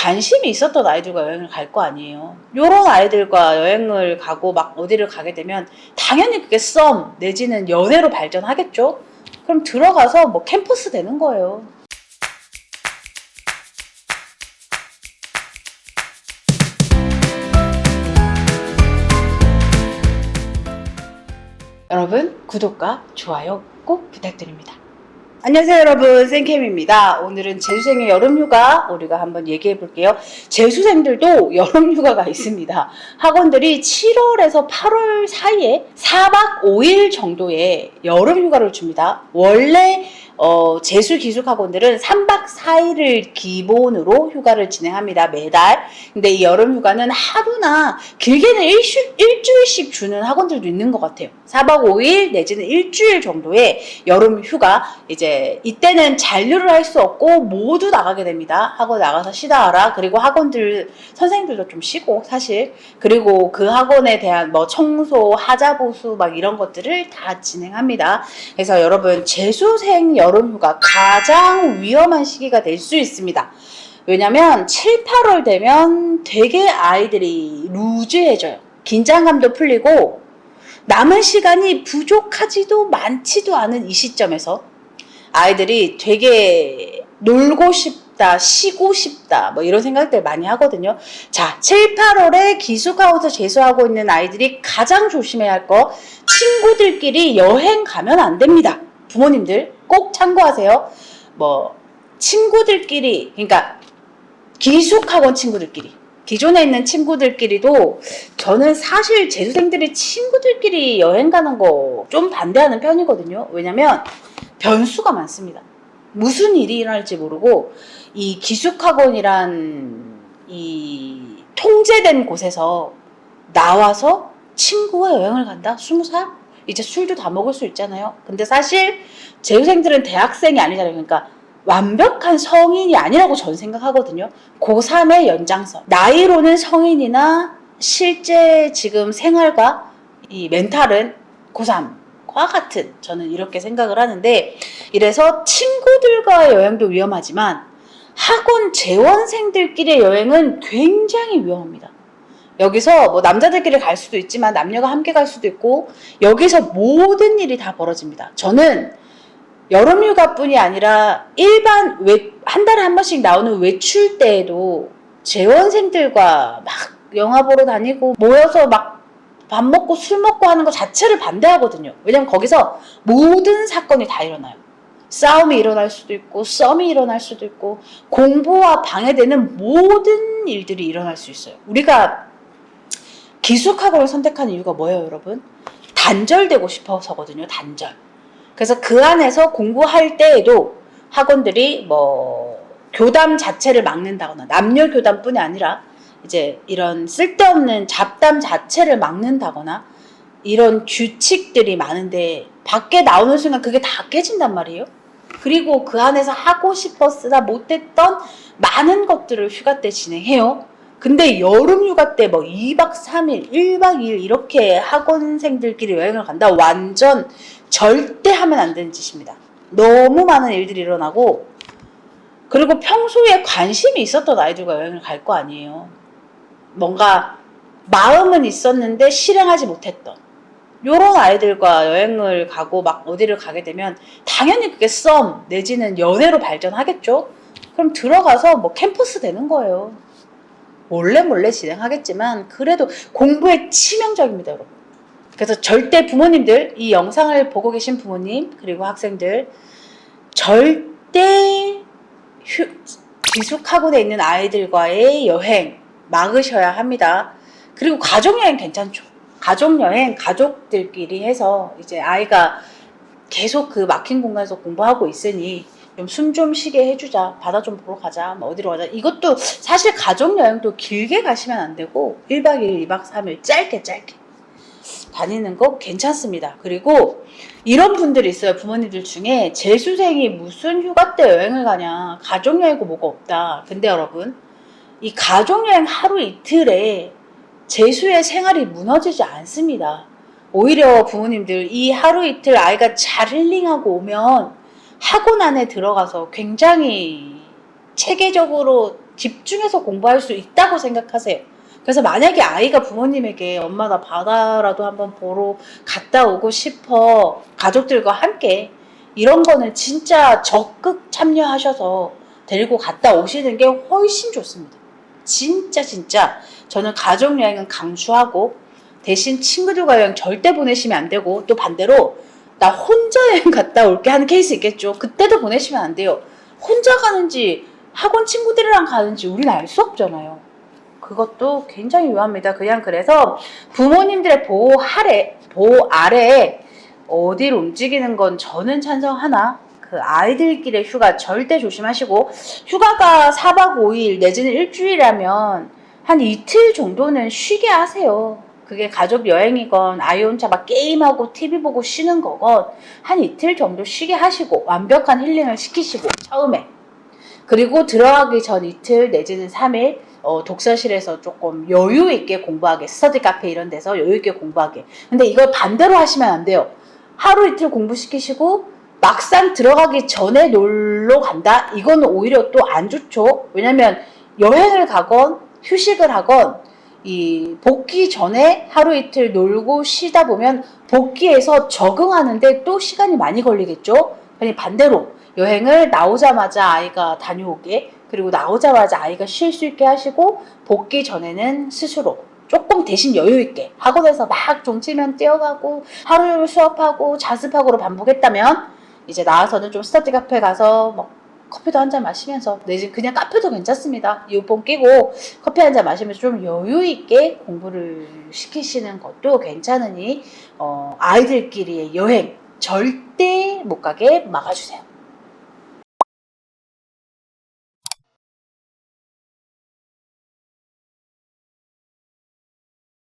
관심이 있었던 아이들과 여행을 갈 거 아니에요. 요런 아이들과 여행을 가고 막 어디를 가게 되면 당연히 그게 썸 내지는 연애로 발전하겠죠. 그럼 들어가서 뭐 캠퍼스 되는 거예요. 여러분 구독과 좋아요 꼭 부탁드립니다. 안녕하세요 여러분, 생캠입니다. 오늘은 재수생의 여름휴가 우리가 한번 얘기해 볼게요. 재수생들도 여름휴가가 있습니다. 학원들이 7월에서 8월 사이에 4박 5일 정도의 여름휴가를 줍니다. 원래 재수 기숙학원들은 3박 4일을 기본으로 휴가를 진행합니다. 매달. 근데 이 여름휴가는 하루나 길게는 일주일씩 주는 학원들도 있는 것 같아요. 4박 5일 내지는 일주일 정도의 여름휴가. 이제 이때는 잔류를 할 수 없고 모두 나가게 됩니다. 학원 나가서 쉬다 와라. 그리고 학원들 선생님들도 좀 쉬고 사실. 그리고 그 학원에 대한 뭐 청소, 하자보수 막 이런 것들을 다 진행합니다. 그래서 여러분 재수생 여름휴가 가장 위험한 시기가 될 수 있습니다. 왜냐면 7, 8월 되면 되게 아이들이 루즈해져요. 긴장감도 풀리고 남은 시간이 부족하지도 많지도 않은 이 시점에서 아이들이 되게 놀고 싶다, 쉬고 싶다 뭐 이런 생각들 많이 하거든요. 자, 7, 8월에 기숙학원에서 재수하고 있는 아이들이 가장 조심해야 할 거, 친구들끼리 여행 가면 안 됩니다. 부모님들 꼭 참고하세요. 뭐 친구들끼리, 그러니까 기숙학원 친구들끼리, 기존에 있는 친구들끼리도 저는 사실 재수생들이 친구들끼리 여행 가는 거 좀 반대하는 편이거든요. 왜냐면 변수가 많습니다. 무슨 일이 일어날지 모르고 이 기숙학원이란 이 통제된 곳에서 나와서 친구와 여행을 간다? 20살? 이제 술도 다 먹을 수 있잖아요. 근데 사실 재수생들은 대학생이 아니잖아요. 그러니까 완벽한 성인이 아니라고 저는 생각하거든요. 고3의 연장선. 나이로는 성인이나 실제 지금 생활과 이 멘탈은 고3과 같은, 저는 이렇게 생각을 하는데, 이래서 친구들과의 여행도 위험하지만 학원 재원생들끼리의 여행은 굉장히 위험합니다. 여기서 뭐 남자들끼리 갈 수도 있지만 남녀가 함께 갈 수도 있고 여기서 모든 일이 다 벌어집니다. 저는 여름휴가뿐이 아니라 일반 한 달에 한 번씩 나오는 외출 때에도 재원생들과 막 영화 보러 다니고 모여서 막 밥 먹고 술 먹고 하는 것 자체를 반대하거든요. 왜냐면 거기서 모든 사건이 다 일어나요. 싸움이 일어날 수도 있고 썸이 일어날 수도 있고 공부와 방해되는 모든 일들이 일어날 수 있어요. 우리가 기숙학원을 선택한 이유가 뭐예요, 여러분? 단절되고 싶어서거든요. 단절. 그래서 그 안에서 공부할 때에도 학원들이 뭐 교담 자체를 막는다거나, 남녀 교담뿐이 아니라 이제 이런 쓸데없는 잡담 자체를 막는다거나 이런 규칙들이 많은데 밖에 나오는 순간 그게 다 깨진단 말이에요. 그리고 그 안에서 하고 싶었으나 못했던 많은 것들을 휴가 때 진행해요. 근데 여름휴가 때 뭐 2박 3일, 1박 2일 이렇게 학원생들끼리 여행을 간다? 완전 절대 하면 안 되는 짓입니다. 너무 많은 일들이 일어나고, 그리고 평소에 관심이 있었던 아이들과 여행을 갈 거 아니에요. 뭔가 마음은 있었는데 실행하지 못했던 요런 아이들과 여행을 가고 막 어디를 가게 되면 당연히 그게 썸 내지는 연애로 발전하겠죠. 그럼 들어가서 뭐 캠퍼스 되는 거예요. 몰래 진행하겠지만 그래도 공부에 치명적입니다, 여러분. 그래서 절대 부모님들, 이 영상을 보고 계신 부모님 그리고 학생들 절대 기숙학원에 있는 아이들과의 여행 막으셔야 합니다. 그리고 가족여행 괜찮죠. 가족여행 가족들끼리 해서 이제 아이가 계속 그 막힌 공간에서 공부하고 있으니 좀 숨 좀 쉬게 해주자, 바다 좀 보러 가자, 뭐 어디로 가자. 이것도 사실 가족여행도 길게 가시면 안 되고 1박 2일, 2박 3일 짧게 다니는 거 괜찮습니다. 그리고 이런 분들이 있어요. 부모님들 중에 재수생이 무슨 휴가 때 여행을 가냐, 가족여행이고 뭐가 없다. 근데 여러분, 이 가족여행 하루 이틀에 재수의 생활이 무너지지 않습니다. 오히려 부모님들 이 하루 이틀 아이가 잘 힐링하고 오면 학원 안에 들어가서 굉장히 체계적으로 집중해서 공부할 수 있다고 생각하세요. 그래서 만약에 아이가 부모님에게 엄마 나 바다라도 한번 보러 갔다 오고 싶어 가족들과 함께 이런 거는 진짜 적극 참여하셔서 데리고 갔다 오시는 게 훨씬 좋습니다. 진짜 저는 가족여행은 강추하고 대신 친구들과 여행 절대 보내시면 안 되고 또 반대로 나 혼자 여행 갔다 올게 하는 케이스 있겠죠. 그때도 보내시면 안 돼요. 혼자 가는지 학원 친구들이랑 가는지 우리는 알 수 없잖아요. 그것도 굉장히 위험합니다. 그냥 그래서 부모님들의 보호 아래에 어디를 움직이는 건 저는 찬성하나 그 아이들끼리의 휴가 절대 조심하시고 휴가가 4박 5일 내지는 일주일이라면 한 이틀 정도는 쉬게 하세요. 그게 가족 여행이건 아이 혼자 막 게임하고 TV 보고 쉬는 거건 한 이틀 정도 쉬게 하시고 완벽한 힐링을 시키시고 처음에 그리고 들어가기 전 이틀 내지는 3일 독서실에서 조금 여유 있게 공부하게 스터디 카페 이런 데서 여유 있게 공부하게 근데 이걸 반대로 하시면 안 돼요. 하루 이틀 공부시키시고 막상 들어가기 전에 놀러 간다? 이건 오히려 또 안 좋죠. 왜냐면 여행을 가건 휴식을 하건 이 복귀 전에 하루 이틀 놀고 쉬다 보면 복귀해서 적응하는데 또 시간이 많이 걸리겠죠. 아니 반대로 여행을 나오자마자 아이가 다녀오게 그리고 나오자마자 아이가 쉴 수 있게 하시고 복귀 전에는 스스로 조금 대신 여유 있게 학원에서 막 종치면 뛰어가고 하루 수업하고 자습하고로 반복했다면 이제 나와서는 좀 스터디 카페 가서 뭐 커피도 한 잔 마시면서 내지 그냥 카페도 괜찮습니다. 이어폰 끼고 커피 한 잔 마시면서 좀 여유 있게 공부를 시키시는 것도 괜찮으니 아이들끼리의 여행 절대 못 가게 막아주세요.